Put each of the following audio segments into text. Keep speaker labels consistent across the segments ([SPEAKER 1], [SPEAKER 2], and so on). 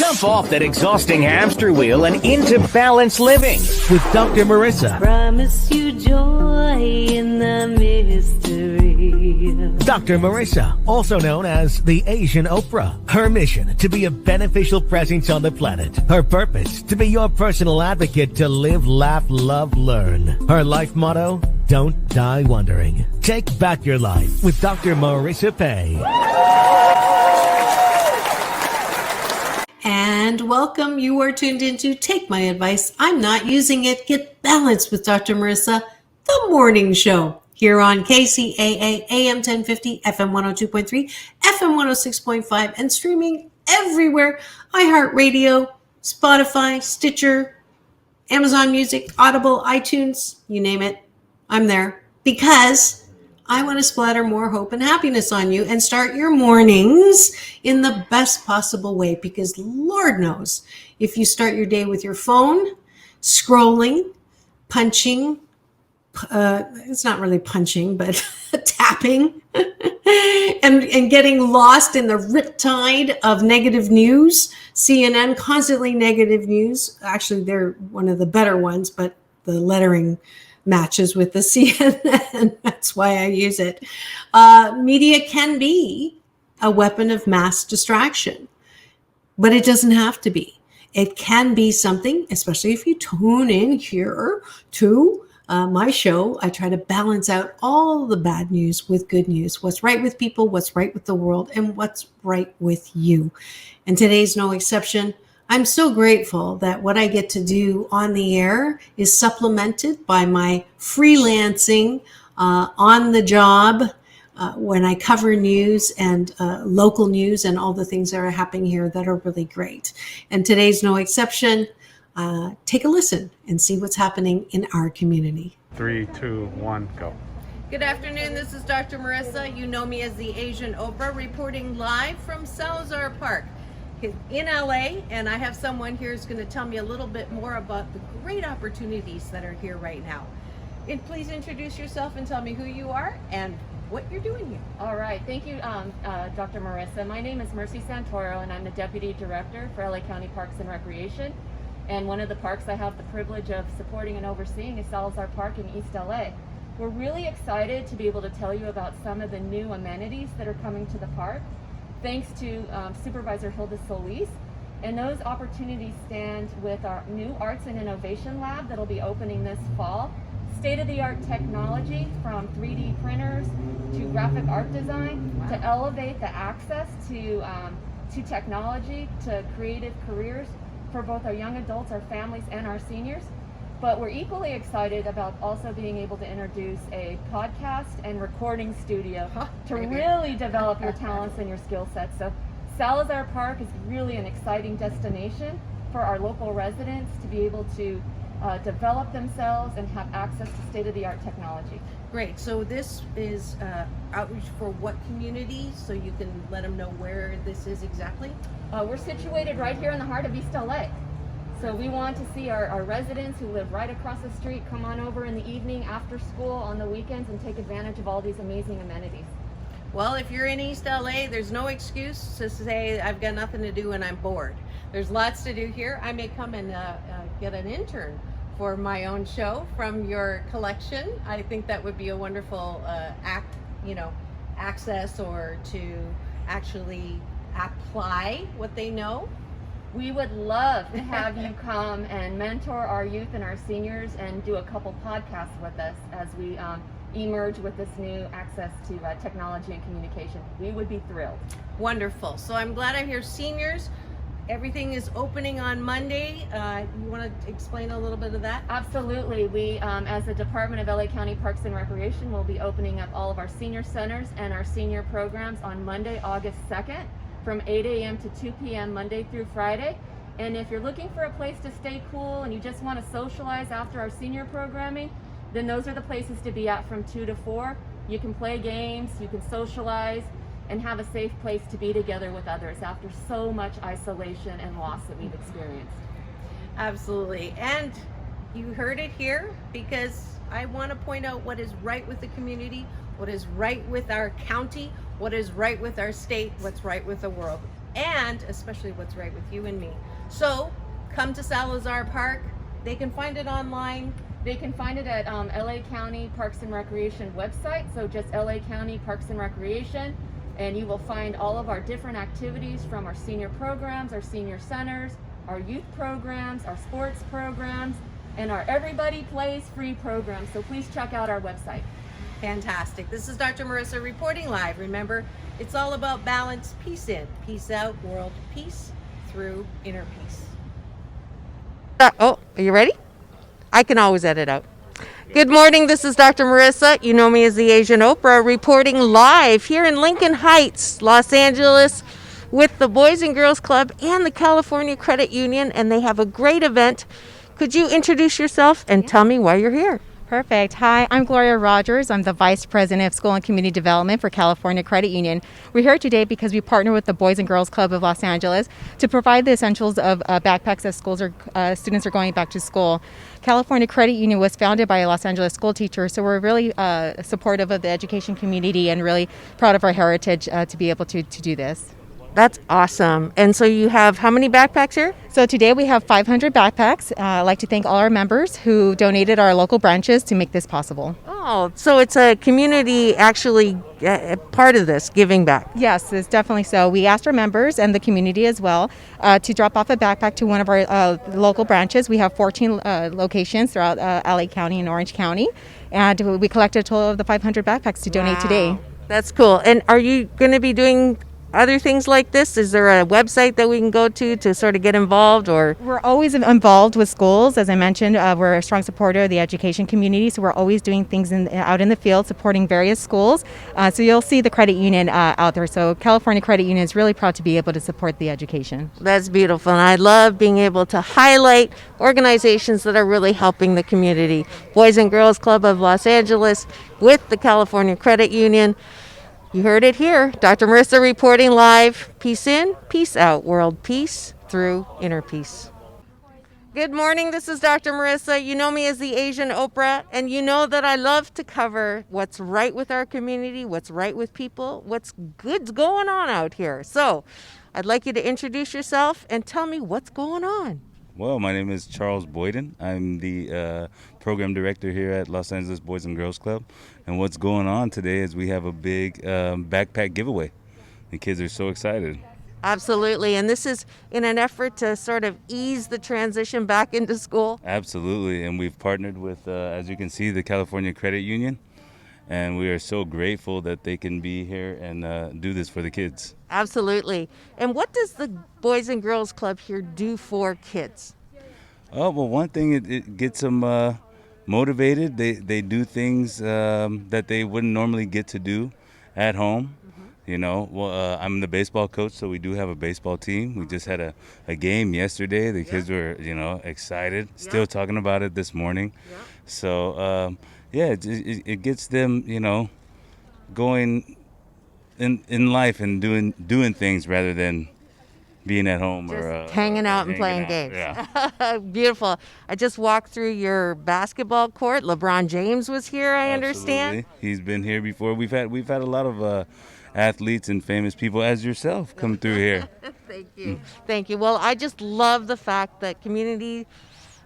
[SPEAKER 1] Jump off that exhausting hamster wheel and into balanced living with Dr. Marissa.
[SPEAKER 2] Promise you joy in the mystery.
[SPEAKER 1] Dr. Marissa, also known as the Asian Oprah. Her mission, to be a beneficial presence on the planet. Her purpose, to be your personal advocate to live, laugh, love, learn. Her life motto, don't die wondering. Take back your life with Dr. Marissa Pay.
[SPEAKER 3] And welcome. You are tuned into Take My Advice. I'm not using it. Get balanced with Dr. Marissa, the morning show here on KCAA AM 1050, FM 102.3, FM 106.5, and streaming everywhere. iHeartRadio, Spotify, Stitcher, Amazon Music, Audible, iTunes, you name it. I'm there because I want to splatter more hope and happiness on you and start your mornings in the best possible way, because Lord knows if you start your day with your phone, scrolling, punching, it's not really punching, but tapping, and getting lost in the riptide of negative news, CNN, constantly negative news. Actually, they're one of the better ones, but the lettering matches with the CNN. That's why I use it. Media can be a weapon of mass distraction, but it doesn't have to be. It can be something, especially if you tune in here to my show. I try to balance out all the bad news with good news. What's right with people, what's right with the world, and what's right with you. And today's no exception. I'm so grateful that what I get to do on the air is supplemented by my freelancing on the job when I cover news and local news and all the things that are happening here that are really great. And today's no exception. Take a listen and see what's happening in our community.
[SPEAKER 4] 3, 2, 1, go.
[SPEAKER 3] Good afternoon. This is Dr. Marissa. You know me as the Asian Oprah, reporting live from Salazar Park in LA, and I have someone here who's going to tell me a little bit more about the great opportunities that are here right now. And please introduce yourself and tell me who you are and what you're doing here.
[SPEAKER 5] All right, thank you, Dr. Marissa. My name is Marissa Santoro, and I'm the Deputy Director for LA County Parks and Recreation. And one of the parks I have the privilege of supporting and overseeing is Salazar Park in East LA. We're really excited to be able to tell you about some of the new amenities that are coming to the park, thanks to Supervisor Hilda Solis. And those opportunities stand with our new Arts and Innovation Lab that'll be opening this fall. State-of-the-art technology from 3D printers to graphic art design to elevate the access to technology, to creative careers for both our young adults, our families, and our seniors. But we're equally excited about also being able to introduce a podcast and recording studio to really develop your talents and your skill sets. So Salazar Park is really an exciting destination for our local residents to be able to develop themselves and have access to state-of-the-art technology.
[SPEAKER 3] Great. So this is outreach for what community? So you can let them know where this is exactly?
[SPEAKER 5] We're situated right here in the heart of East LA. So we want to see our residents who live right across the street come on over in the evening, after school, on the weekends, and take advantage of all these amazing amenities.
[SPEAKER 3] Well, if you're in East LA, there's no excuse to say I've got nothing to do and I'm bored. There's lots to do here. I may come and get an intern for my own show from your collection. I think that would be a wonderful access, or to actually apply what they know.
[SPEAKER 5] We would love to have you come and mentor our youth and our seniors and do a couple podcasts with us as we emerge with this new access to technology and communication. We would be thrilled.
[SPEAKER 3] Wonderful. So I'm glad I'm here. Seniors, everything is opening on Monday. You want to explain a little bit of that?
[SPEAKER 5] Absolutely. We, as the Department of LA County Parks and Recreation, will be opening up all of our senior centers and our senior programs on Monday, August 2nd. From 8 a.m. to 2 p.m. Monday through Friday. And if you're looking for a place to stay cool and you just want to socialize after our senior programming, then those are the places to be at from 2 to 4. You can play games, you can socialize, and have a safe place to be together with others after so much isolation and loss that we've experienced.
[SPEAKER 3] Absolutely. And you heard it here, because I want to point out what is right with the community, what is right with our county, what is right with our state, what's right with the world.
[SPEAKER 6] and especially what's right with you and me. So come to Salazar Park. They can find it online.
[SPEAKER 5] They can find it at LA County Parks and Recreation website. So just LA County Parks and Recreation. And you will find all of our different activities from our senior programs, our senior centers, our youth programs, our sports programs, and our Everybody Plays free program. So please check out our website.
[SPEAKER 6] Fantastic. This is Dr. Marissa reporting live. Remember, it's all about balance, peace in, peace out, world peace through inner peace.
[SPEAKER 7] Oh, are you ready? I can always edit out. Good morning, this is Dr. Marissa. You know me as the Asian Oprah, reporting live here in Lincoln Heights, Los Angeles, with the Boys and Girls Club and the California Credit Union, and they have a great event. Could you introduce yourself and tell me why you're here?
[SPEAKER 8] Perfect. Hi, I'm Gloria Rogers. I'm the Vice President of School and Community Development for California Credit Union. We're here today because we partner with the Boys and Girls Club of Los Angeles to provide the essentials of backpacks as students are going back to school. California Credit Union was founded by a Los Angeles school teacher, so we're really supportive of the education community and really proud of our heritage to be able to do this.
[SPEAKER 7] That's awesome. And so you have how many backpacks here?
[SPEAKER 8] So today we have 500 backpacks. I'd like to thank all our members who donated our local branches to make this possible.
[SPEAKER 7] Oh, so it's a community actually part of this, giving back.
[SPEAKER 8] Yes, it's definitely so. We asked our members and the community as well to drop off a backpack to one of our local branches. We have 14 locations throughout LA County and Orange County, and we collected a total of the 500 backpacks to donate today.
[SPEAKER 7] That's cool. And are you going to be doing other things like this? Is there a website that we can go to sort of get involved? Or
[SPEAKER 8] we're always involved with schools. As I mentioned, we're a strong supporter of the education community, so we're always doing things out in the field supporting various schools. So you'll see the credit union out there. So California Credit Union is really proud to be able to support the education.
[SPEAKER 7] That's beautiful, and I love being able to highlight organizations that are really helping the community. Boys and Girls Club of Los Angeles with the California Credit Union. You heard it here. Dr. Marissa reporting live. Peace in, peace out. World peace through inner peace. Good morning. This is Dr. Marissa. You know me as the Asian Oprah, and you know that I love to cover what's right with our community, what's right with people, what's good's going on out here. So I'd like you to introduce yourself and tell me what's going on.
[SPEAKER 9] Well, my name is Charles Boyden. I'm the program director here at Los Angeles Boys and Girls Club. And what's going on today is we have a big backpack giveaway. The kids are so excited.
[SPEAKER 7] Absolutely. And this is in an effort to sort of ease the transition back into school?
[SPEAKER 9] Absolutely. And we've partnered with, as you can see, the California Credit Union. And we are so grateful that they can be here and do this for the kids.
[SPEAKER 7] Absolutely. And what does the Boys and Girls Club here do for kids?
[SPEAKER 9] Oh, well, one thing, it gets them motivated. They do things that they wouldn't normally get to do at home. You know, well, I'm the baseball coach, so we do have a baseball team. We just had a game yesterday. The kids were, excited, still talking about it this morning. So, it gets them, going in life and doing things rather than being at home
[SPEAKER 7] just
[SPEAKER 9] or
[SPEAKER 7] hanging out and playing games. Yeah. Beautiful. I just walked through your basketball court. LeBron James was here, I understand.
[SPEAKER 9] He's been here before. We've had a lot of athletes and famous people as yourself come through here.
[SPEAKER 7] Thank you. Well, I just love the fact that community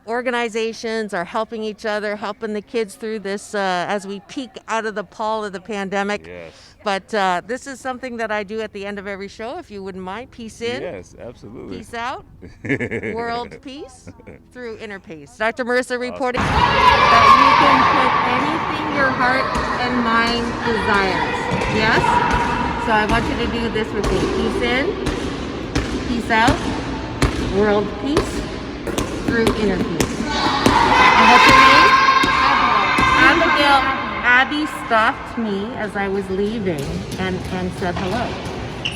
[SPEAKER 7] organizations are helping each other, helping the kids through this as we peek out of the pall of the pandemic.
[SPEAKER 9] Yes.
[SPEAKER 7] But this is something that I do at the end of every show, if you wouldn't mind. Peace in.
[SPEAKER 9] Yes, absolutely.
[SPEAKER 7] Peace out. World peace through inner peace. Dr. Marissa reporting that you can put anything your heart and mind desires. Yes? So I want you to do this with me. Peace in. Peace out. World peace through inner peace. And what's your name? Abigail. Abby stopped me as I was leaving and said hello.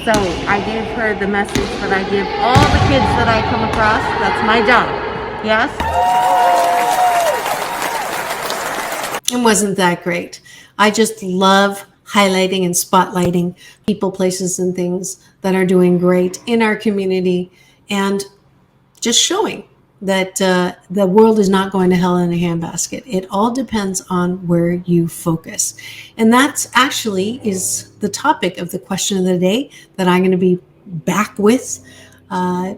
[SPEAKER 7] So I gave her the message that I give all the kids that I come across. That's my job. Yes?
[SPEAKER 3] And wasn't that great? I just love highlighting and spotlighting people, places, and things that are doing great in our community and just showing that the world is not going to hell in a handbasket. It all depends on where you focus. And that's actually is the topic of the question of the day that I'm going to be back with. So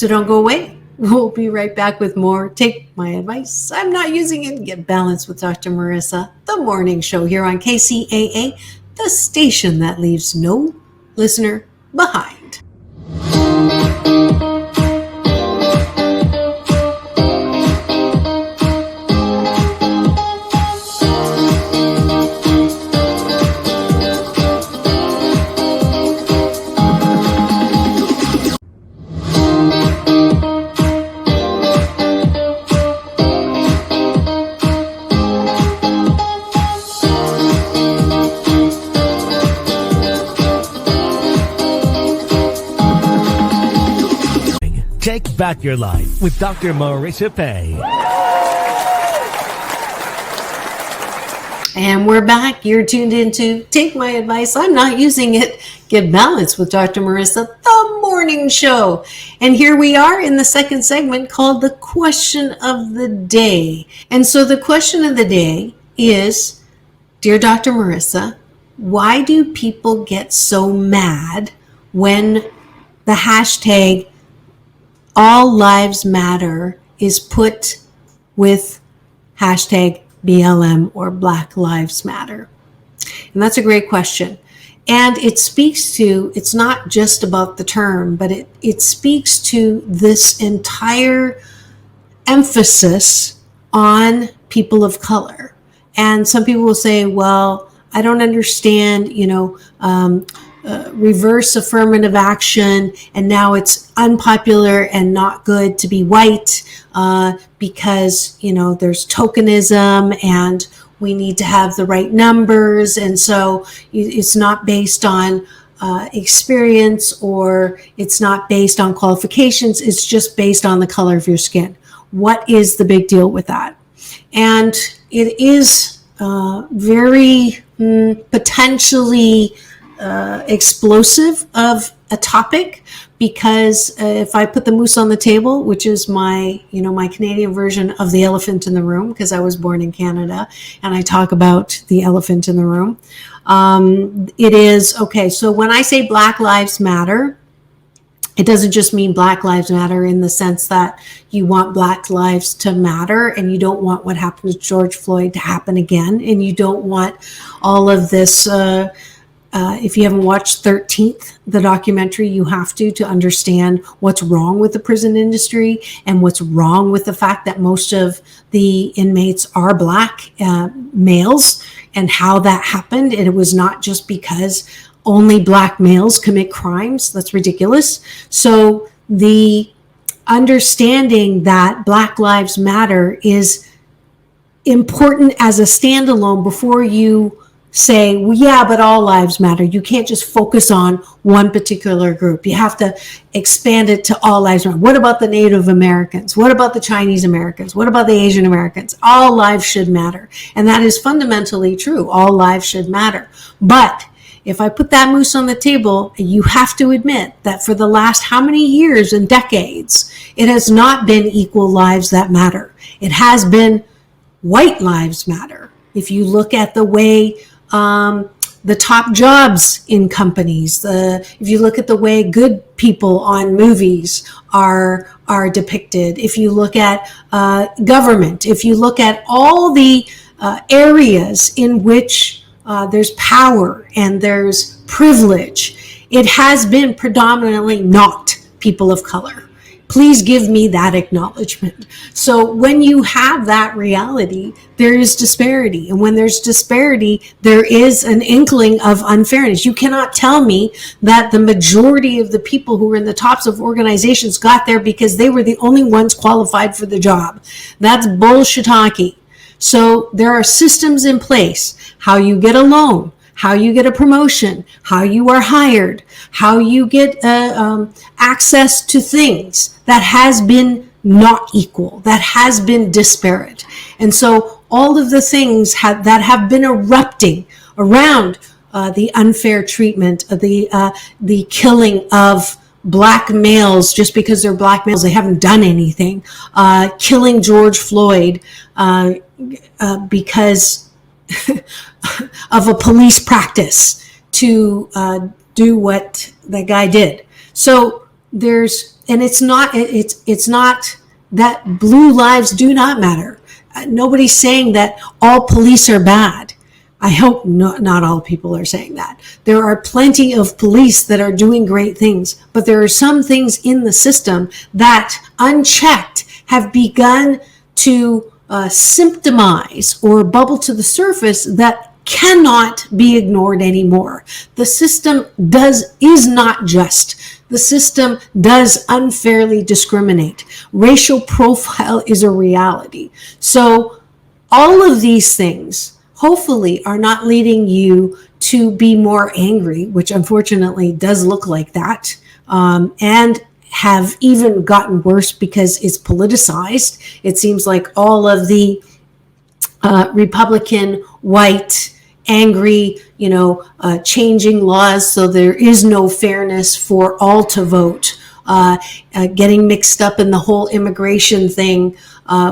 [SPEAKER 3] don't go away. We'll be right back with more Take My Advice. I'm Not Using It. Get Balanced with Dr. Marissa, the morning show here on KCAA, the station that leaves no listener behind.
[SPEAKER 1] Take back your life with Dr. Marissa Pay.
[SPEAKER 3] And we're back. You're tuned into Take My Advice. I'm Not Using It. Get Balanced with Dr. Marissa, the morning show. And here we are in the second segment called the question of the day. And so the question of the day is, dear Dr. Marissa, why do people get so mad when the hashtag All Lives Matter is put with hashtag BLM or Black Lives Matter? And that's a great question. And it speaks to, it's not just about the term, but it speaks to this entire emphasis on people of color. And some people will say, well, I don't understand, reverse affirmative action, and now it's unpopular and not good to be white because there's tokenism and we need to have the right numbers, and so it's not based on experience, or it's not based on qualifications, it's just based on the color of your skin. What is the big deal with that? And it is very potentially explosive of a topic, because if I put the moose on the table, which is my Canadian version of the elephant in the room, because I was born in Canada and I talk about the elephant in the room, it is, okay, so when I say Black Lives Matter, it doesn't just mean Black Lives Matter in the sense that you want Black lives to matter and you don't want what happened to George Floyd to happen again, and you don't want all of this. If you haven't watched 13th, the documentary, you have to understand what's wrong with the prison industry and what's wrong with the fact that most of the inmates are Black males, and how that happened. And it was not just because only Black males commit crimes. That's ridiculous. So the understanding that Black Lives Matter is important as a standalone before you say, well, yeah, but all lives matter. You can't just focus on one particular group. You have to expand it to all lives matter. What about the Native Americans? What about the Chinese Americans? What about the Asian Americans? All lives should matter. And that is fundamentally true. All lives should matter. But if I put that moose on the table, you have to admit that for the last how many years and decades, it has not been equal lives that matter. It has been white lives matter. If you look at the way the top jobs in companies, if you look at the way good people on movies are depicted, if you look at government, if you look at all the areas in which there's power and there's privilege, it has been predominantly not people of color. Please give me that acknowledgement. So when you have that reality, there is disparity. And when there's disparity, there is an inkling of unfairness. You cannot tell me that the majority of the people who were in the tops of organizations got there because they were the only ones qualified for the job. That's bullshit-hockey. So there are systems in place, how you get a loan, how you get a promotion, how you are hired, how you get access to things that has been not equal, that has been disparate. And so all of the things that have been erupting around the unfair treatment, the killing of Black males just because they're Black males, they haven't done anything, killing George Floyd because of a police practice to do what that guy did. So it's not that blue lives do not matter. Nobody's saying that all police are bad. I hope not all people are saying that. There are plenty of police that are doing great things, but there are some things in the system that, unchecked, have begun to symptomize or bubble to the surface that cannot be ignored anymore. The system is not just. The system does unfairly discriminate. Racial profile is a reality. So all of these things hopefully are not leading you to be more angry, which unfortunately does look like that, and have even gotten worse because it's politicized. It seems like all of the Republican, white, angry, changing laws so there is no fairness for all to vote, getting mixed up in the whole immigration thing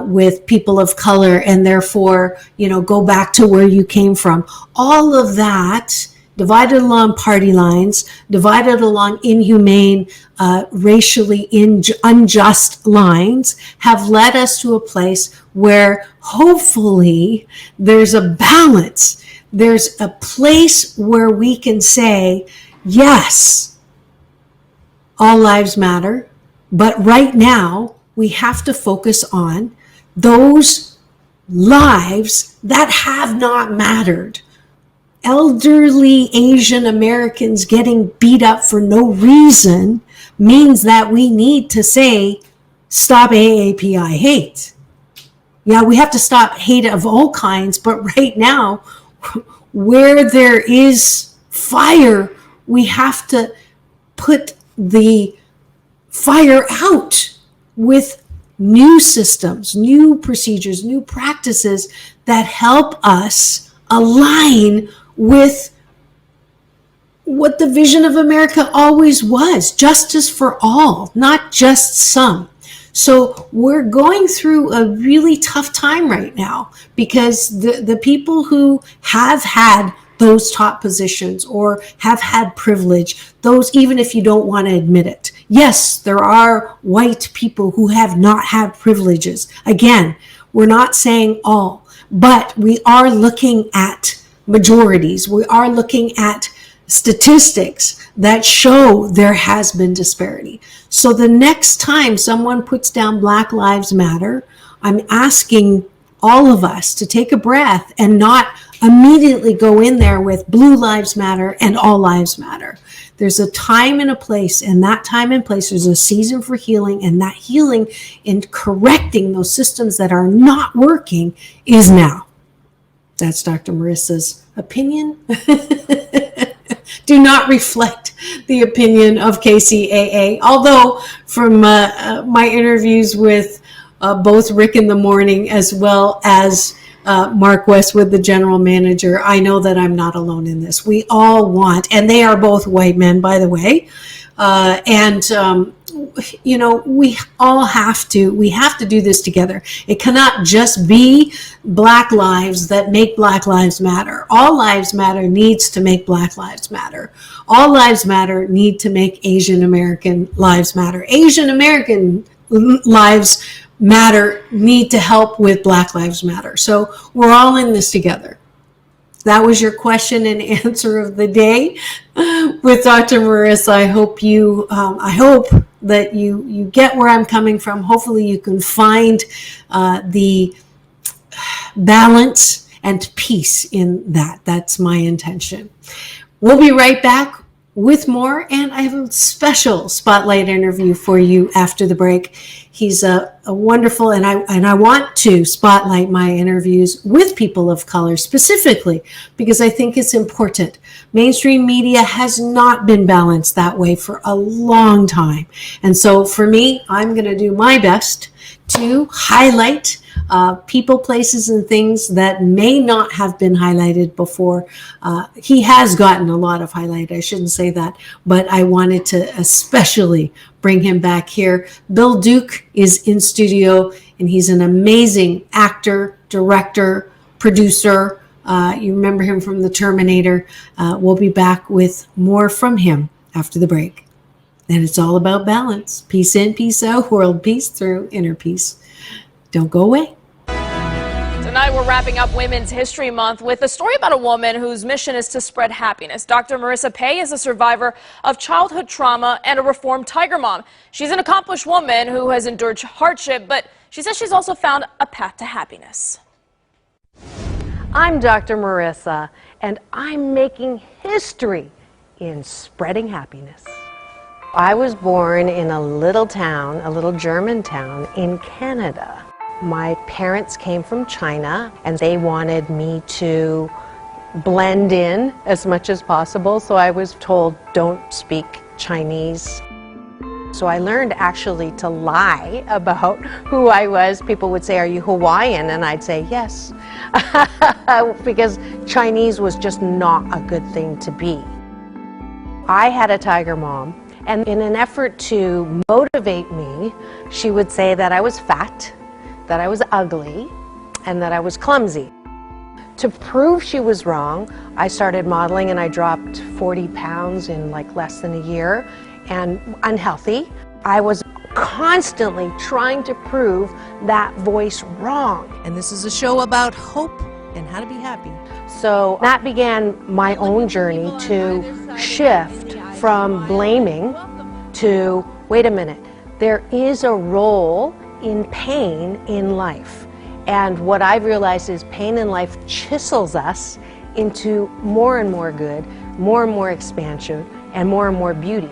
[SPEAKER 3] with people of color, and therefore, go back to where you came from. All of that, divided along party lines, divided along inhumane, racially unjust lines, have led us to a place where hopefully there's a balance. There's a place where we can say, yes, all lives matter, but right now we have to focus on those lives that have not mattered. Elderly Asian Americans getting beat up for no reason means that we need to say, stop AAPI hate. Yeah, we have to stop hate of all kinds, but right now, where there is fire, we have to put the fire out with new systems, new procedures, new practices that help us align with what the vision of America always was, justice for all, not just some. So we're going through a really tough time right now because the people who have had those top positions or have had privilege, those, even if you don't want to admit it. Yes, there are white people who have not had privileges. Again, we're not saying all, but we are looking at majorities. We are looking at statistics that show there has been disparity. So the next time someone puts down Black Lives Matter, I'm asking all of us to take a breath and not immediately go in there with Blue Lives Matter and All Lives Matter. There's a time and a place, and that time and place, there's a season for healing, and that healing in correcting those systems that are not working is now. That's Dr. Marissa's opinion. Do not reflect the opinion of KCAA. Although from my interviews with both Rick in the morning as well as Mark Westwood, the general manager, I know that I'm not alone in this. We all want, and they are both white men, by the way, we all have to do this together. It cannot just be Black lives that make Black Lives Matter. All Lives Matter needs to make Black Lives Matter. All Lives Matter need to make Asian American lives matter. Asian American lives matter need to help with Black Lives Matter. So we're all in this together. That was your question and answer of the day with Dr. Marissa. I hope that you get where I'm coming from. Hopefully you can find the balance and peace in that. That's my intention. We'll be right back with more, and I have a special spotlight interview for you after the break. He's a wonderful, and I want to spotlight my interviews with people of color specifically because I think it's important. Mainstream media has not been balanced that way for a long time. And so for me, I'm going to do my best to highlight people, places, and things that may not have been highlighted before. He has gotten a lot of highlight. I shouldn't say that, but I wanted to especially bring him back here. Bill Duke is in studio, and he's an amazing actor, director, producer, You remember him from the Terminator. We'll be back with more from him after the break. And it's all about balance. Peace in, peace out, world peace through inner peace. Don't go away.
[SPEAKER 10] Tonight we're wrapping up Women's History Month with a story about a woman whose mission is to spread happiness. Dr. Marissa Pei is a survivor of childhood trauma and a reformed tiger mom. She's an accomplished woman who has endured hardship, but she says she's also found a path to happiness.
[SPEAKER 11] I'm Dr. Marissa, and I'm making history in spreading happiness. I was born in a little town, a little German town in Canada. My parents came from China, and they wanted me to blend in as much as possible, so I was told, don't speak Chinese. So I learned actually to lie about who I was. People would say, are you Hawaiian? And I'd say, yes, because Chinese was just not a good thing to be. I had a tiger mom, and in an effort to motivate me, she would say that I was fat, that I was ugly, and that I was clumsy. To prove she was wrong, I started modeling and I dropped 40 pounds in like less than a year, and unhealthy. I was constantly trying to prove that voice wrong.
[SPEAKER 6] And this is a show about hope and how to be happy.
[SPEAKER 11] So that began my own journey to shift from blaming to, wait a minute, there is a role in pain in life. And what I've realized is pain in life chisels us into more and more good, more and more expansion, and more beauty.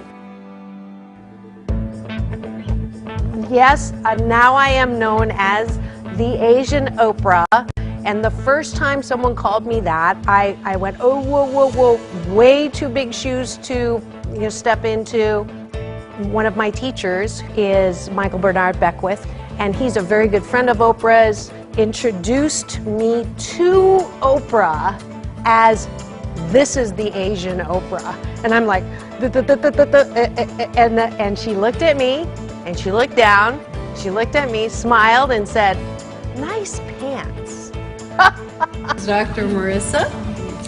[SPEAKER 11] Yes, now I am known as the Asian Oprah. And the first time someone called me that, I went, oh, whoa, way too big shoes to step into. One of my teachers is Michael Bernard Beckwith, and he's a very good friend of Oprah's, introduced me to Oprah as, this is the Asian Oprah. And I'm like, and she looked at me, and she looked down, she looked at me, smiled, and said, nice pants.
[SPEAKER 6] Dr. Marissa,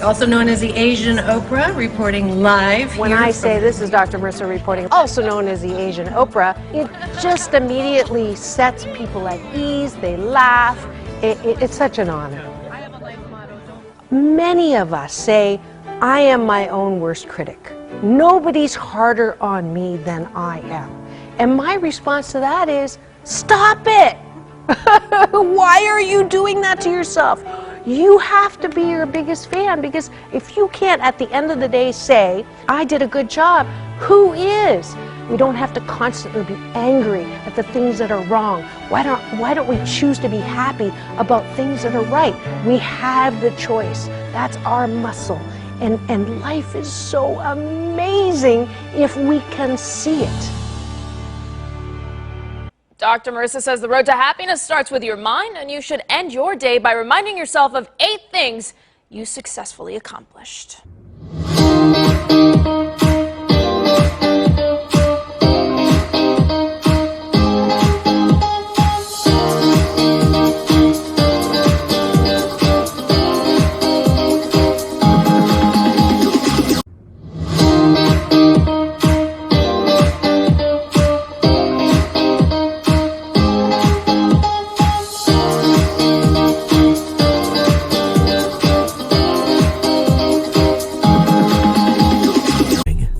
[SPEAKER 6] also known as the Asian Oprah, reporting live.
[SPEAKER 11] When I say this is Dr. Marissa reporting, also known as the Asian Oprah, it just immediately sets people at ease. They laugh. It's such an honor. Many of us say, I am my own worst critic. Nobody's harder on me than I am. And my response to that is, stop it! Why are you doing that to yourself? You have to be your biggest fan, because if you can't at the end of the day say, I did a good job, who is? We don't have to constantly be angry at the things that are wrong. Why don't we choose to be happy about things that are right? We have the choice. That's our muscle. And life is so amazing if we can see it.
[SPEAKER 10] Dr. Marissa says the road to happiness starts with your mind, and you should end your day by reminding yourself of 8 things you successfully accomplished.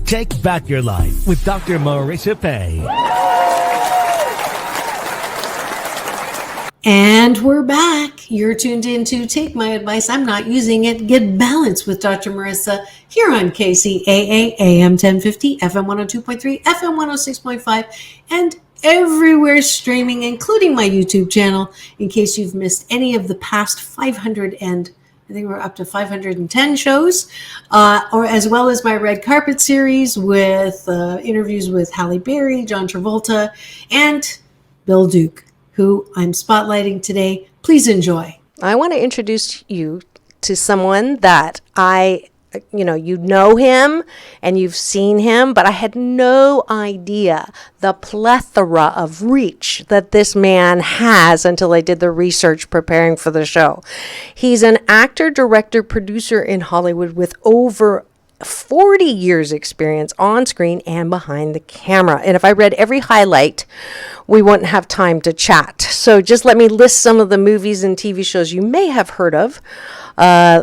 [SPEAKER 1] Take back your life with Dr. Marissa Pei.
[SPEAKER 3] And we're back. You're tuned in to Take My Advice, I'm Not Using It, Get Balanced with Dr. Marissa here on KCAA AM 1050, FM 102.3, FM 106.5, and everywhere streaming, including my YouTube channel, in case you've missed any of the past 500 and I think we're up to 510 shows, or as well as my Red Carpet series with interviews with Halle Berry, John Travolta, and Bill Duke, who I'm spotlighting today. Please enjoy.
[SPEAKER 11] I want to introduce you to someone that I you know him and you've seen him, but I had no idea the plethora of reach that this man has until I did the research preparing for the show. He's an actor, director, producer in Hollywood with over 40 years experience on screen and behind the camera. And if I read every highlight, we wouldn't have time to chat. So just let me list some of the movies and TV shows you may have heard of.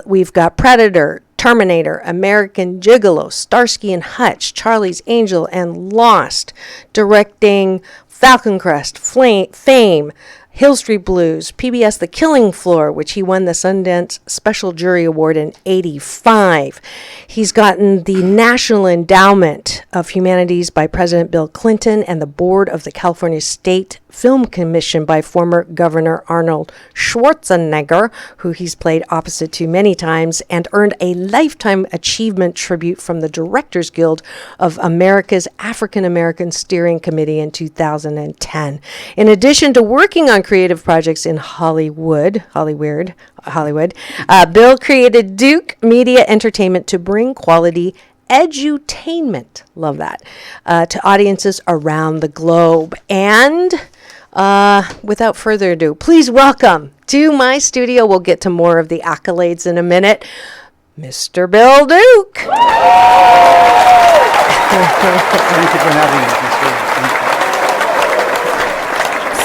[SPEAKER 11] We've got Predator, Terminator, American Gigolo, Starsky and Hutch, Charlie's Angel, and Lost, directing Falcon Crest, Fame, Hill Street Blues, PBS The Killing Floor, which he won the Sundance Special Jury Award in '85. He's gotten the National Endowment of Humanities by President Bill Clinton and the Board of the California State Film Commission by former Governor Arnold Schwarzenegger, who he's played opposite to many times, and earned a Lifetime Achievement Tribute from the Directors Guild of America's African American Steering Committee in 2010. In addition to working on creative projects in Hollywood, Bill created Duke Media Entertainment to bring quality edutainment, love that, to audiences around the globe. And without further ado, please welcome to my studio, we'll get to more of the accolades in a minute, Mr. Bill Duke.
[SPEAKER 12] Thank you for having me.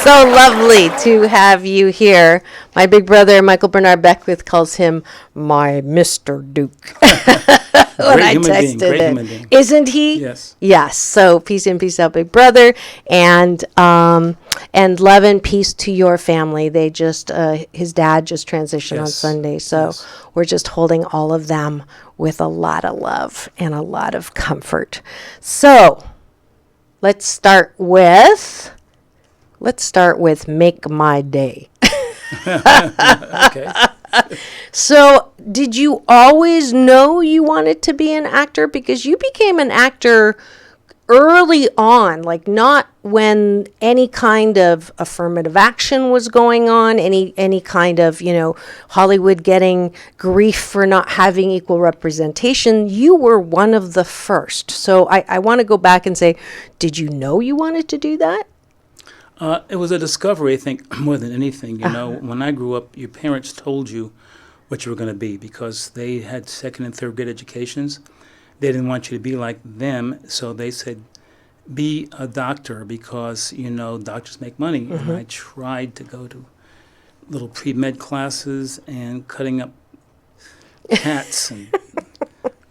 [SPEAKER 11] So lovely to have you here. My big brother, Michael Bernard Beckwith, calls him my Mr. Duke. When I texted him. Isn't he?
[SPEAKER 12] Yes.
[SPEAKER 11] Yes. So peace in, peace out, big brother. And love and peace to your family. They just, his dad just transitioned on Sunday. So we're just holding all of them with a lot of love and a lot of comfort. So let's start with Make My Day.
[SPEAKER 12] Okay.
[SPEAKER 11] So, did you always know you wanted to be an actor? Because you became an actor early on, like not when any kind of affirmative action was going on, any kind of, Hollywood getting grief for not having equal representation. You were one of the first. So, I want to go back and say, did you know you wanted to do that?
[SPEAKER 12] It was a discovery, I think, more than anything. When I grew up, your parents told you what you were going to be because they had second and third grade educations. They didn't want you to be like them, so they said, be a doctor because, doctors make money. Mm-hmm. And I tried to go to little pre-med classes and cutting up cats and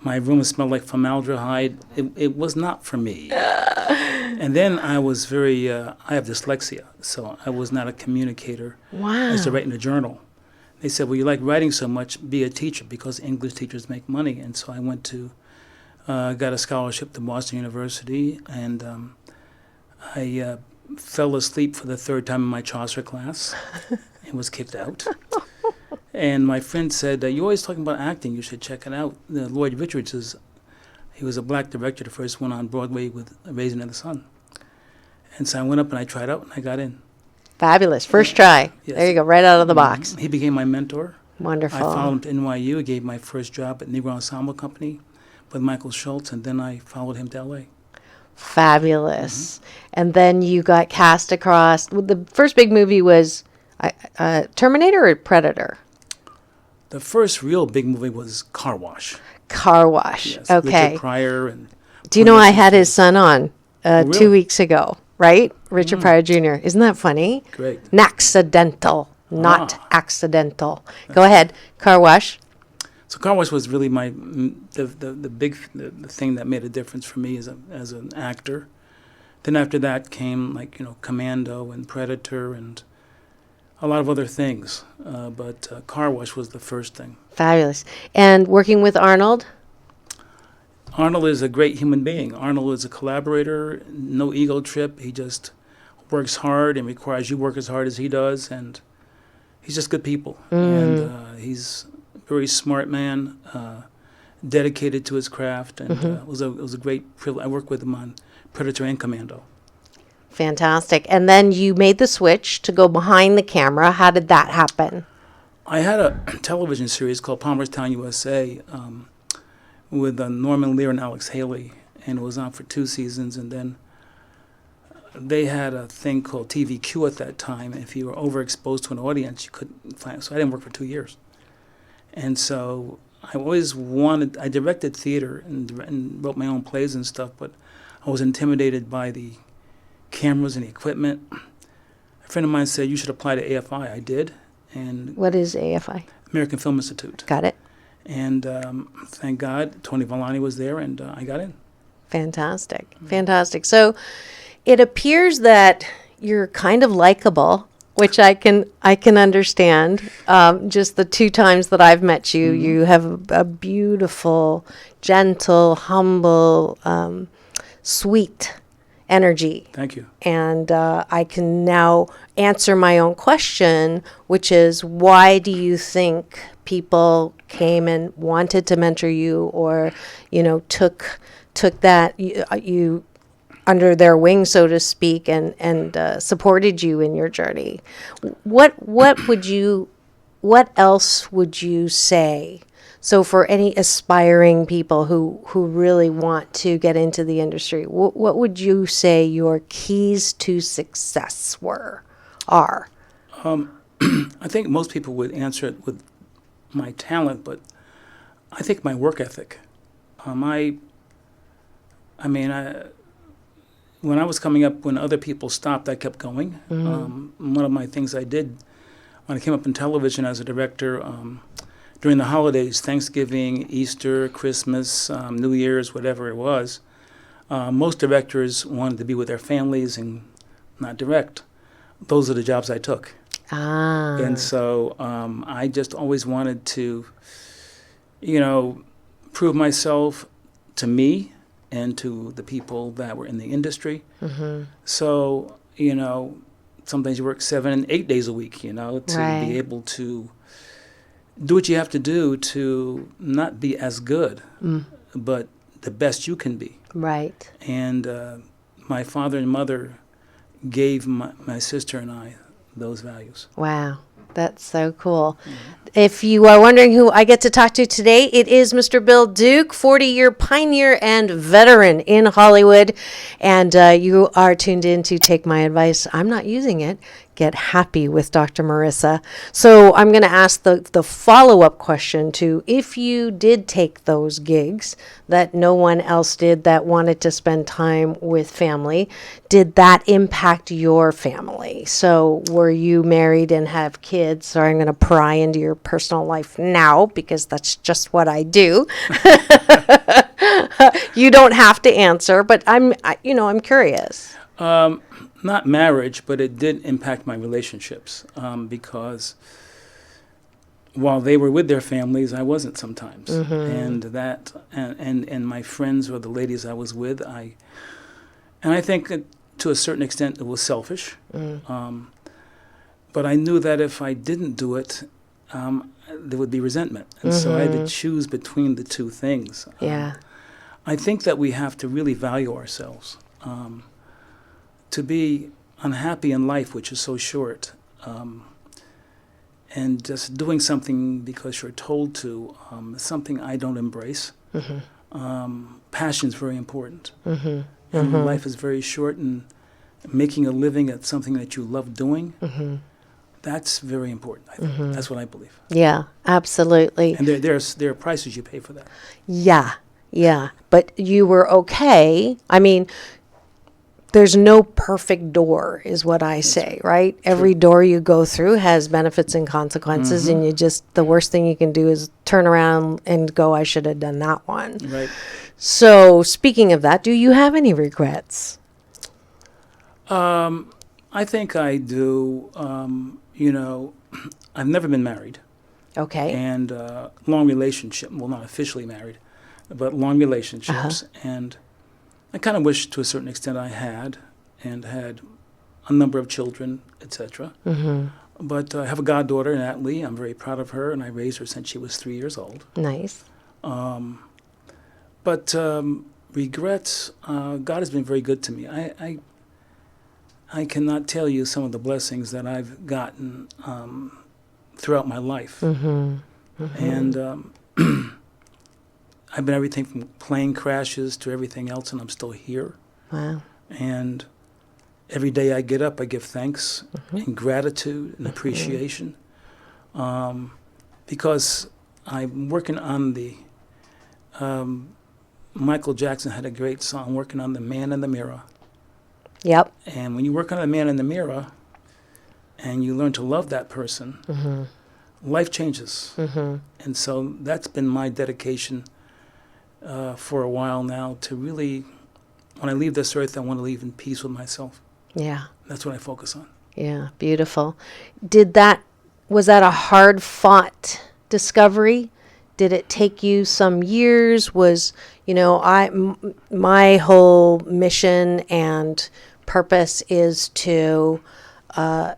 [SPEAKER 12] my room smelled like formaldehyde. It was not for me. And then I was very, I have dyslexia, so I was not a communicator.
[SPEAKER 11] Wow.
[SPEAKER 12] I used to write in a journal. They said, well, you like writing so much, be a teacher because English teachers make money. And so I went to, got a scholarship to Boston University, and I fell asleep for the third time in my Chaucer class and was kicked out. And my friend said, you're always talking about acting, you should check it out. Lloyd Richards he was a black director, the first one on Broadway with Raising of the Sun. And so I went up and I tried out and I got in.
[SPEAKER 11] Fabulous. First try. Yes. There you go, right out of the box.
[SPEAKER 12] He became my mentor.
[SPEAKER 11] Wonderful.
[SPEAKER 12] I followed him to NYU. He gave my first job at Negro Ensemble Company with Michael Schultz, and then I followed him to L.A.
[SPEAKER 11] Fabulous. Mm-hmm. And then you got cast across. The first big movie was Terminator or Predator?
[SPEAKER 12] The first real big movie was Car Wash.
[SPEAKER 11] Car Wash.
[SPEAKER 12] Yes,
[SPEAKER 11] okay.
[SPEAKER 12] Richard Pryor and.
[SPEAKER 11] Do you know I had his son on 2 weeks ago, right? Richard Pryor Jr. Isn't that funny?
[SPEAKER 12] Great.
[SPEAKER 11] Accidental, not accidental. Go ahead. Car Wash.
[SPEAKER 12] So Car Wash was really the big thing that made a difference for me as an actor. Then after that came Commando and Predator and a lot of other things, but Car Wash was the first thing.
[SPEAKER 11] Fabulous. And working with Arnold?
[SPEAKER 12] Arnold is a great human being. Arnold is a collaborator, no ego trip. He just works hard and requires you work as hard as he does, and he's just good people. And he's a very smart man, dedicated to his craft, and it was a great privilege. I worked with him on Predator and Commando.
[SPEAKER 11] Fantastic. And then you made the switch to go behind the camera. How did that happen?
[SPEAKER 12] I had a television series called Palmerstown, USA, with Norman Lear and Alex Haley, and it was on for 2 seasons, and then they had a thing called TVQ at that time. If you were overexposed to an audience, you couldn't find it. So I didn't work for 2 years. And so I always wanted, I directed theater and wrote my own plays and stuff, but I was intimidated by the cameras and the equipment. A friend of mine said, you should apply to AFI. I did. And
[SPEAKER 11] What is AFI?
[SPEAKER 12] American Film Institute.
[SPEAKER 11] Got it.
[SPEAKER 12] And thank God, Tony Vellani was there, and I got in.
[SPEAKER 11] Fantastic. Fantastic. So it appears that you're kind of likable, which I can understand. Just the 2 times that I've met you, you have a beautiful, gentle, humble, sweet energy.
[SPEAKER 12] Thank you.
[SPEAKER 11] And I can now answer my own question, which is, why do you think people came and wanted to mentor you, or, you know, took that you under their wing, so to speak, and supported you in your journey? What else would you say? So for any aspiring people who really want to get into the industry, what would you say your keys to success are?
[SPEAKER 12] I think most people would answer it with my talent, but I think my work ethic. When I was coming up, when other people stopped, I kept going. One of my things I did when I came up in television as a director, during the holidays, Thanksgiving, Easter, Christmas, New Year's, whatever it was, most directors wanted to be with their families and not direct. Those are the jobs I took. And so I just always wanted to, prove myself to me and to the people that were in the industry. So, sometimes you work 7 and 8 days a week, to be able to do what you have to do to not be as good, but the best you can be.
[SPEAKER 11] Right.
[SPEAKER 12] And my father and mother gave my sister and I those values.
[SPEAKER 11] Wow. That's so cool. If you are wondering who I get to talk to today, it is Mr. Bill Duke, 40-year pioneer and veteran in Hollywood. And you are tuned in to Take My Advice. I'm not using it. Get happy with Dr. Marissa. So I'm going to ask the follow-up question to, if you did take those gigs that no one else did that wanted to spend time with family, did that impact your family? So were you married and have kids? So I'm going to pry into your personal life now, because that's just what I do. You don't have to answer, but I'm curious.
[SPEAKER 12] Not marriage, but it did impact my relationships, because while they were with their families, I wasn't sometimes. And that, and my friends or the ladies I was with, and I think that to a certain extent it was selfish. But I knew that if I didn't do it, there would be resentment. And so I had to choose between the two things. I think that we have to really value ourselves. To be unhappy in life, which is so short, and just doing something because you're told to, is something I don't embrace. Passion's very important. And life is very short, and making a living at something that you love doing, that's very important, I think. That's what I believe.
[SPEAKER 11] Yeah, absolutely.
[SPEAKER 12] And there are prices you pay for that.
[SPEAKER 11] Yeah. But you were okay. I mean, there's no perfect door, is what I say, right? Every door you go through has benefits and consequences, and the worst thing you can do is turn around and go, I should have done that one.
[SPEAKER 12] Right.
[SPEAKER 11] So speaking of that, do you have any regrets?
[SPEAKER 12] I think I do. I've never been married.
[SPEAKER 11] Okay.
[SPEAKER 12] And long relationship, well, not officially married, but long relationships. And I kind of wish to a certain extent I had, and had a number of children, etc. But I have a goddaughter, Natalie. I'm very proud of her, and I raised her since she was 3 years old.
[SPEAKER 11] Nice.
[SPEAKER 12] But regrets, God has been very good to me. I cannot tell you some of the blessings that I've gotten throughout my life. And I've been everything from plane crashes to everything else, and I'm still here.
[SPEAKER 11] Wow.
[SPEAKER 12] And every day I get up, I give thanks and gratitude and appreciation, because I'm working on the Michael Jackson had a great song, working on the man in the mirror.
[SPEAKER 11] Yep.
[SPEAKER 12] And when you work on the man in the mirror and you learn to love that person, life changes. And so that's been my dedication for a while now, to really, when I leave this earth, I want to leave in peace with myself.
[SPEAKER 11] Yeah.
[SPEAKER 12] That's what I focus on.
[SPEAKER 11] Yeah, beautiful. Was that a hard fought discovery? Did it take you some years? My whole mission and purpose is to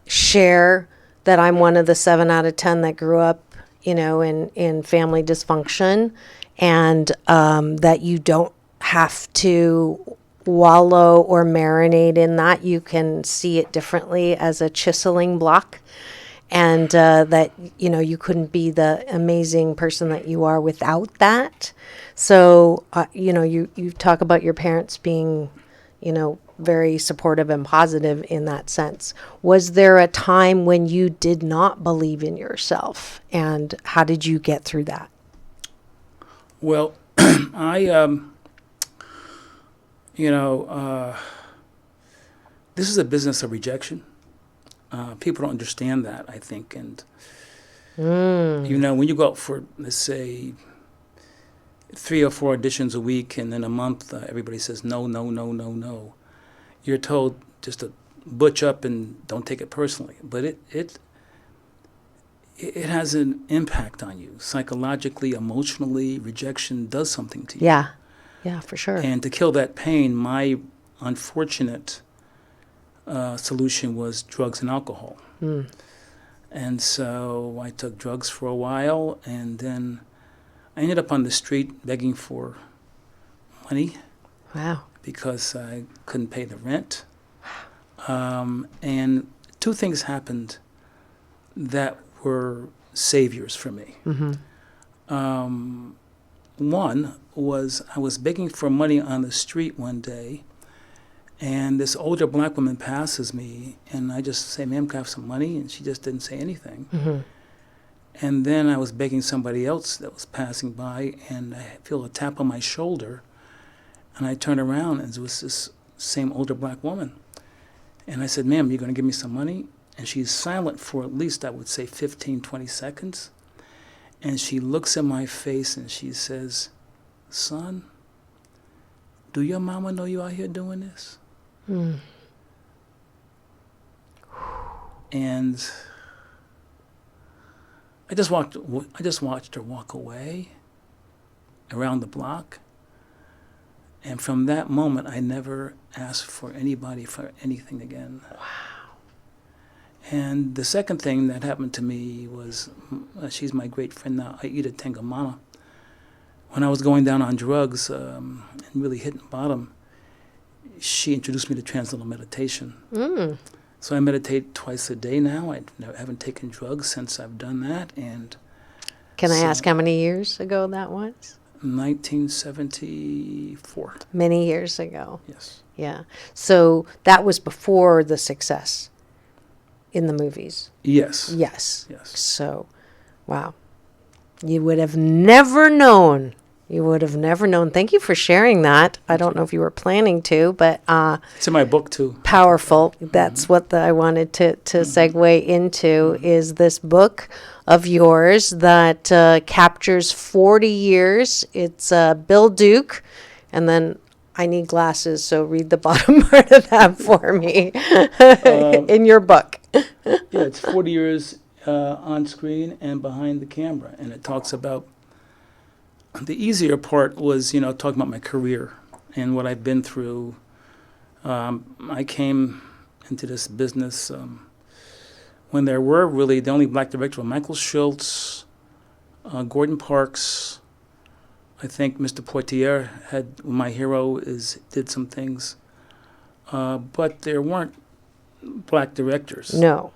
[SPEAKER 11] share that I'm one of the 7 out of 10 that grew up, in family dysfunction, and that you don't have to wallow or marinate in that. You can see it differently as a chiseling block, and that you couldn't be the amazing person that you are without that. So you talk about your parents being very supportive and positive in that sense. Was there a time when you did not believe in yourself, and how did you get through that?
[SPEAKER 12] Well, this is a business of rejection. People don't understand that, I think. And, when you go out for, let's say, 3 or 4 auditions a week, and in a month, everybody says no, no, no, no, no. You're told just to butch up and don't take it personally. But it has an impact on you. Psychologically, emotionally, rejection does something to you.
[SPEAKER 11] Yeah, for sure.
[SPEAKER 12] And to kill that pain, my unfortunate solution was drugs and alcohol. And so I took drugs for a while, and then I ended up on the street begging for money.
[SPEAKER 11] Wow.
[SPEAKER 12] Because I couldn't pay the rent. And 2 things happened that were saviors for me. One was I was begging for money on the street one day, and this older black woman passes me, and I just say, "Ma'am, can I have some money?" And she just didn't say anything. And then I was begging somebody else that was passing by, and I feel a tap on my shoulder, and I turned around, and it was this same older black woman. And I said, "Ma'am, you're going to give me some money?" And she's silent for at least, I would say, 15, 20 seconds. And she looks in my face and she says, "Son, do your mama know you out here doing this?" And I just watched her walk away around the block. And from that moment, I never asked for anybody for anything again. Wow. And the second thing that happened to me was, she's my great friend now, Aida Tengamana. When I was going down on drugs and really hitting bottom, she introduced me to transcendental meditation. So I meditate twice a day now. I haven't taken drugs since I've done that. And
[SPEAKER 11] can I ask how many years ago that was?
[SPEAKER 12] 1974.
[SPEAKER 11] Many years ago.
[SPEAKER 12] Yes.
[SPEAKER 11] Yeah. So that was before the success in the movies.
[SPEAKER 12] Yes.
[SPEAKER 11] Yes. So, wow. You would have never known. Thank you for sharing that. I don't know if you were planning to, but
[SPEAKER 12] it's in my book too.
[SPEAKER 11] Powerful. That's what I wanted to segue into, is this book of yours that captures 40 years. It's Bill Duke, and then I need glasses, so read the bottom part of that for me in your book.
[SPEAKER 12] Yeah, it's 40 years on screen and behind the camera, and it talks about, the easier part was, talking about my career and what I've been through. I came into this business when there were really the only black director were Michael Schultz, Gordon Parks. I think Mr. Poitier had, my hero, did some things, but there weren't black directors.
[SPEAKER 11] No.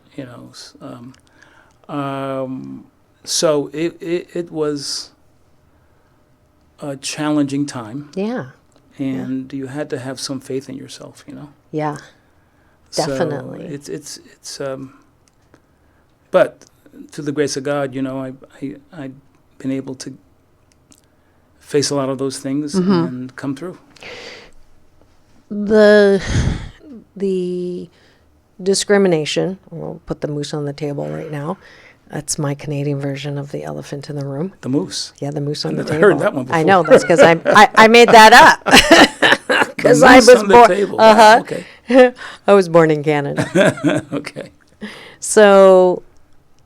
[SPEAKER 12] So it was a challenging time.
[SPEAKER 11] Yeah.
[SPEAKER 12] And you had to have some faith in yourself, you know.
[SPEAKER 11] Yeah. Definitely.
[SPEAKER 12] So it's but through the grace of God, you know, I've been able to face a lot of those things and come through.
[SPEAKER 11] The discrimination, we'll put the moose on the table right now. That's my Canadian version of the elephant in the room.
[SPEAKER 12] The moose.
[SPEAKER 11] Yeah, the moose on
[SPEAKER 12] I
[SPEAKER 11] the
[SPEAKER 12] never
[SPEAKER 11] table.
[SPEAKER 12] heard that one before.
[SPEAKER 11] I know, that's because I made that up. Because I was born.
[SPEAKER 12] Okay.
[SPEAKER 11] I was born in Canada.
[SPEAKER 12] Okay.
[SPEAKER 11] So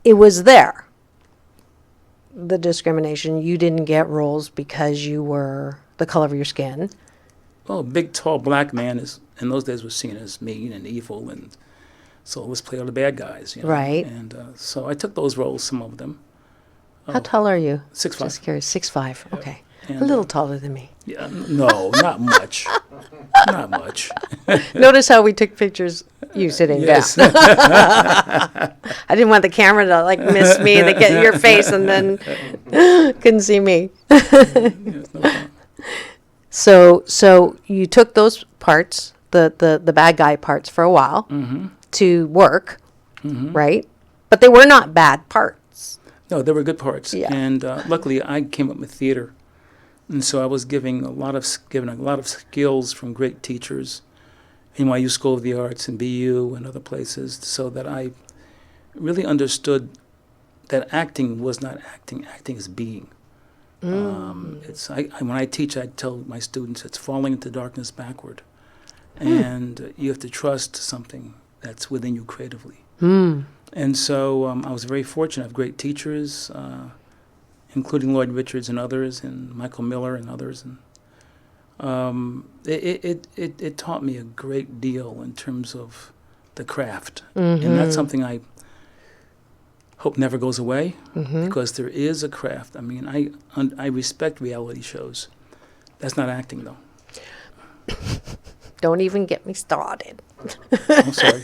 [SPEAKER 11] it was there. The discrimination. You didn't get roles because you were the color of your skin.
[SPEAKER 12] Well, a big, tall black man is in those days was seen as mean and evil, and so let's play all the bad guys. You know?
[SPEAKER 11] Right.
[SPEAKER 12] And so I took those roles, some of them.
[SPEAKER 11] How tall are you?
[SPEAKER 12] 6'5".
[SPEAKER 11] Just curious. 6'5".
[SPEAKER 12] Yeah.
[SPEAKER 11] Okay.
[SPEAKER 12] And,
[SPEAKER 11] A little taller than me.
[SPEAKER 12] Yeah. No, not much. Not much.
[SPEAKER 11] Notice how we took pictures you sitting
[SPEAKER 12] Yes.
[SPEAKER 11] down. I didn't want the camera to like miss me and to get your face and then couldn't see me.
[SPEAKER 12] Yes, no problem.
[SPEAKER 11] So you took those parts, the bad guy parts for a while to work, right? But they were not bad parts.
[SPEAKER 12] No, they were good parts.
[SPEAKER 11] Yeah.
[SPEAKER 12] And luckily, I came up with theater, and so I was given a lot of skills from great teachers, NYU School of the Arts and BU and other places, so that I really understood that acting was not acting. Acting is being. When I teach, I tell my students it's falling into darkness backward, and you have to trust something that's within you creatively. And so I was very fortunate. I have great teachers, including Lloyd Richards and others, and Michael Miller and others. And it taught me a great deal in terms of the craft, and that's something I hope never goes away, because there is a craft. I mean, I respect reality shows. That's not acting, though.
[SPEAKER 11] Don't even get me started.
[SPEAKER 12] I'm sorry.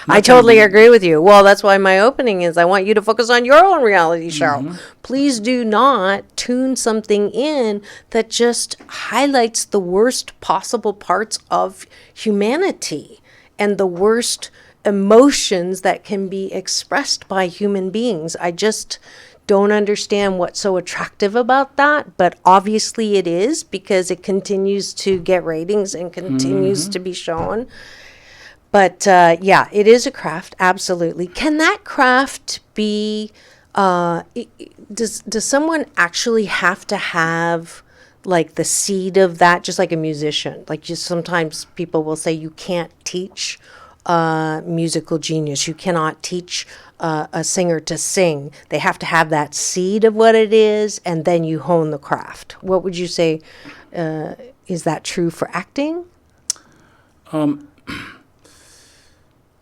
[SPEAKER 11] I totally agree with you. Well, that's why my opening is I want you to focus on your own reality show. Please do not tune something in that just highlights the worst possible parts of humanity and the worst emotions that can be expressed by human beings. I just don't understand what's so attractive about that, but obviously it is, because it continues to get ratings and continues to be shown. But yeah, it is a craft, absolutely. Can that craft be, does someone actually have to have like the seed of that, just like a musician? Like, just sometimes people will say you can't teach musical genius. You cannot teach a singer to sing. They have to have that seed of what it is, and then you hone the craft. What would you say? Is that true for acting?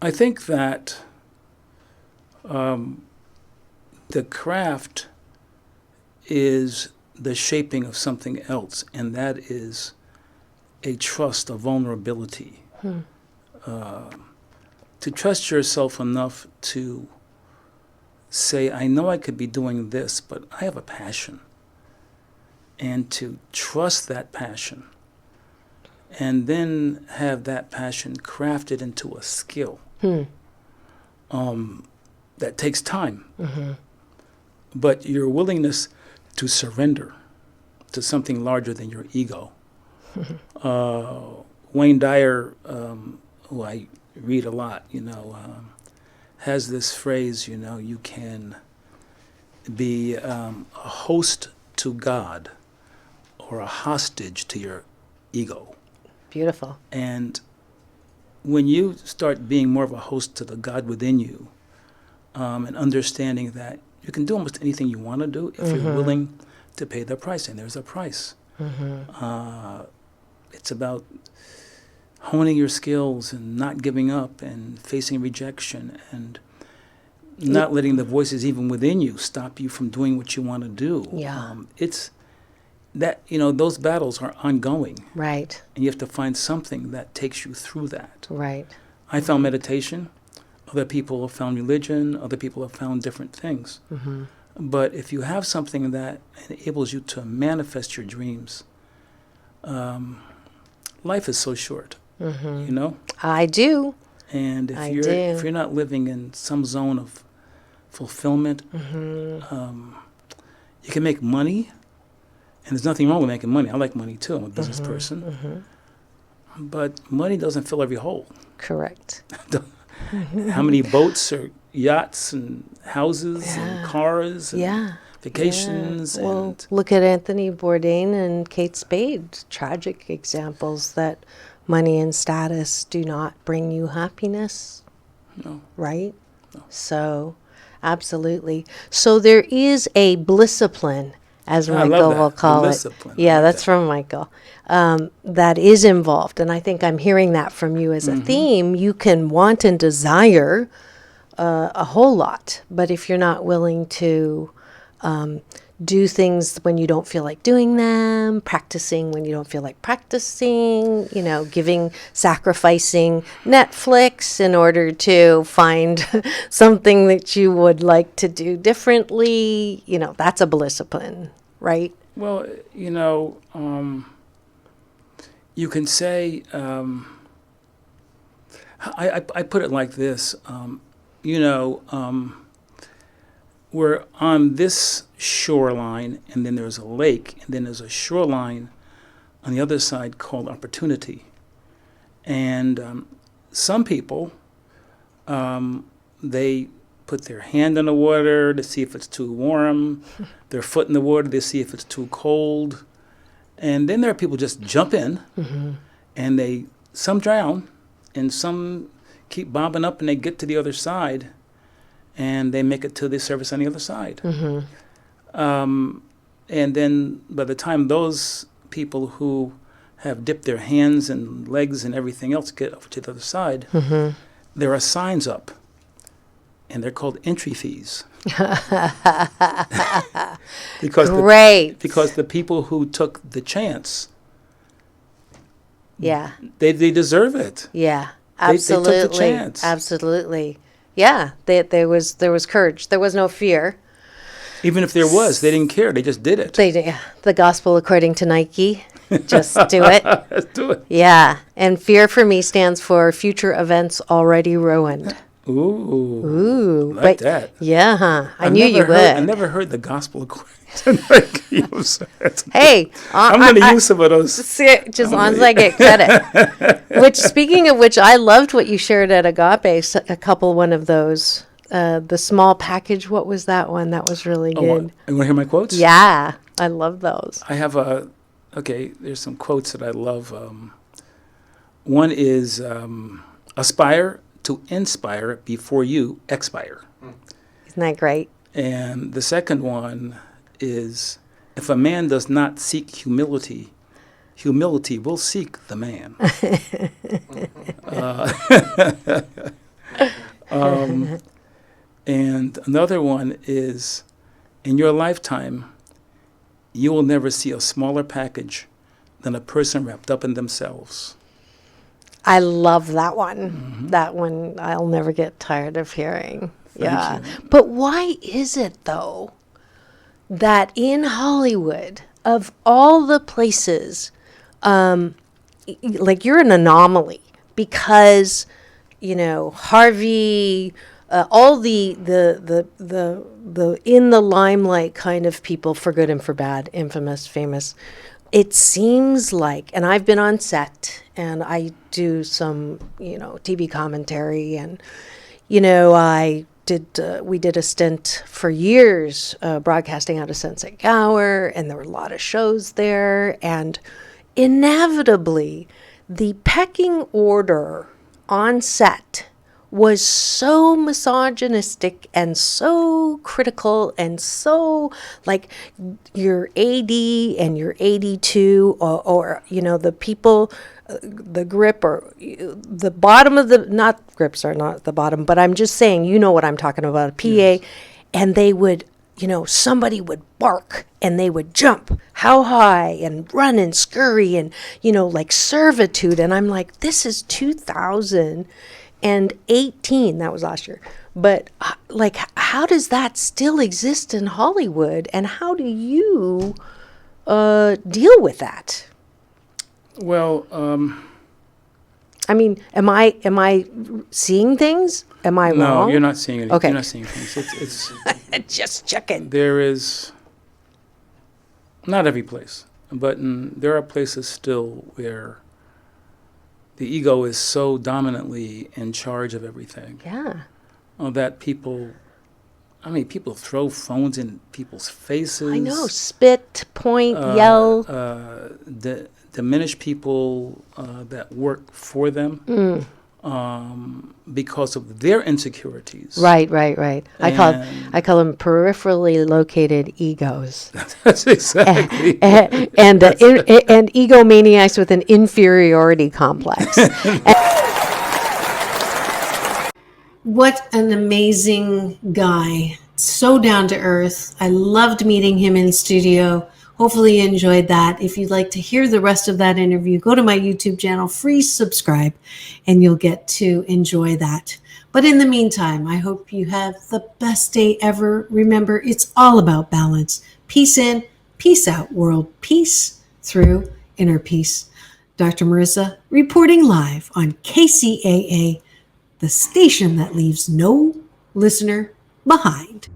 [SPEAKER 12] I think that the craft is the shaping of something else, and that is a trust, a vulnerability. To trust yourself enough to say, I know I could be doing this, but I have a passion. And to trust that passion, and then have that passion crafted into a skill. That takes time. But your willingness to surrender to something larger than your ego. Wayne Dyer, who I read a lot, has this phrase, you can be a host to God or a hostage to your ego.
[SPEAKER 11] Beautiful.
[SPEAKER 12] And when you start being more of a host to the God within you, and understanding that you can do almost anything you want to do if you're willing to pay the price, and there's a price. It's about honing your skills and not giving up and facing rejection and not letting the voices even within you stop you from doing what you want to do.
[SPEAKER 11] Yeah.
[SPEAKER 12] It's that, those battles are ongoing.
[SPEAKER 11] Right.
[SPEAKER 12] And you have to find something that takes you through that.
[SPEAKER 11] Right.
[SPEAKER 12] I found meditation. Other people have found religion. Other people have found different things. But if you have something that enables you to manifest your dreams, life is so short, you know?
[SPEAKER 11] I do.
[SPEAKER 12] And
[SPEAKER 11] I
[SPEAKER 12] if you're not living in some zone of fulfillment, you can make money, and there's nothing wrong with making money. I like money too. I'm a business person. But money doesn't fill every hole.
[SPEAKER 11] Correct.
[SPEAKER 12] How many boats or yachts and houses and cars and vacations?
[SPEAKER 11] Well,
[SPEAKER 12] And
[SPEAKER 11] look at Anthony Bourdain and Kate Spade, tragic examples that money and status do not bring you happiness.
[SPEAKER 12] No.
[SPEAKER 11] Right? No. So, absolutely. So there is a blisscipline, as Michael will call it. Yeah, that's from Michael. That is involved. And I think I'm hearing that from you as a theme. You can want and desire a whole lot, but if you're not willing to do things when you don't feel like doing them, practicing when you don't feel like practicing, sacrificing Netflix in order to find something that you would like to do differently, that's a blissipline, right?
[SPEAKER 12] Well, you can say, I put it like this, we're on this shoreline, and then there's a lake, and then there's a shoreline on the other side called opportunity. And some people, they put their hand in the water to see if it's too warm, their foot in the water to see if it's too cold. And then there are people just jump in, and some drown, and some keep bobbing up, and they get to the other side, and they make it to the surface on the other side. And then by the time those people who have dipped their hands and legs and everything else get over to the other side, there are signs up, and they're called entry fees. because the people who took the chance, they deserve it.
[SPEAKER 11] Yeah, absolutely.
[SPEAKER 12] They took the chance.
[SPEAKER 11] Absolutely. Yeah, there was courage. There was no fear.
[SPEAKER 12] Even if there was, they didn't care. They just did it.
[SPEAKER 11] The gospel according to Nike. Just do it.
[SPEAKER 12] Just do it.
[SPEAKER 11] Yeah, and fear for me stands for future events already ruined.
[SPEAKER 12] Ooh, like that.
[SPEAKER 11] Yeah, huh? I knew you would.
[SPEAKER 12] I never heard the gospel according to Nike.
[SPEAKER 11] Hey,
[SPEAKER 12] I'm going to use some of those.
[SPEAKER 11] Just as long as I get credit. Speaking of which, I loved what you shared at Agape. One of those. The small package. What was that one? That was really good.
[SPEAKER 12] You want to hear my quotes?
[SPEAKER 11] Yeah, I love those.
[SPEAKER 12] I have there's some quotes that I love. One is aspire to inspire before you expire.
[SPEAKER 11] Isn't that great?
[SPEAKER 12] And the second one is, if a man does not seek humility, humility will seek the man. And another one is, in your lifetime, you will never see a smaller package than a person wrapped up in themselves.
[SPEAKER 11] I love that one. That one I'll never get tired of hearing.
[SPEAKER 12] Thank you.
[SPEAKER 11] But why is it, though, that in Hollywood, of all the places, you're an anomaly because, Harvey, all the in the limelight kind of people, for good and for bad, infamous, famous, it seems like, and I've been on set and I do some, TV commentary, and, we did a stint for years broadcasting out of Sunset Gower, and there were a lot of shows there, and inevitably the pecking order on set was so misogynistic and so critical and so like your AD and your AD2 or the people, the grip or the bottom of the, not grips are not the bottom, but I'm just saying, what I'm talking about, a PA, yes. And they would, somebody would bark and they would jump how high and run and scurry and, like servitude. And I'm like, this is 2000. and 18. That was last year. But like, how does that still exist in Hollywood, and how do you deal with that?
[SPEAKER 12] Well,
[SPEAKER 11] I mean, am I seeing things? Am I
[SPEAKER 12] no,
[SPEAKER 11] wrong?
[SPEAKER 12] you're not seeing anything.
[SPEAKER 11] Okay.
[SPEAKER 12] You're not seeing things. It's
[SPEAKER 11] just checking.
[SPEAKER 12] There is not every place, but there are places still where the ego is so dominantly in charge of everything.
[SPEAKER 11] Yeah.
[SPEAKER 12] That people throw phones in people's faces.
[SPEAKER 11] I know. Spit, point, yell.
[SPEAKER 12] Diminish people that work for them because of their insecurities.
[SPEAKER 11] Right. I call them peripherally located egos.
[SPEAKER 12] That's exactly.
[SPEAKER 11] and egomaniacs with an inferiority complex.
[SPEAKER 3] What an amazing guy. So down to earth. I loved meeting him in studio. Hopefully you enjoyed that. If you'd like to hear the rest of that interview, go to my YouTube channel, free subscribe, and you'll get to enjoy that. But in the meantime, I hope you have the best day ever. Remember, it's all about balance. Peace in, peace out, world peace through inner peace. Dr. Marissa reporting live on KCAA, the station that leaves no listener behind.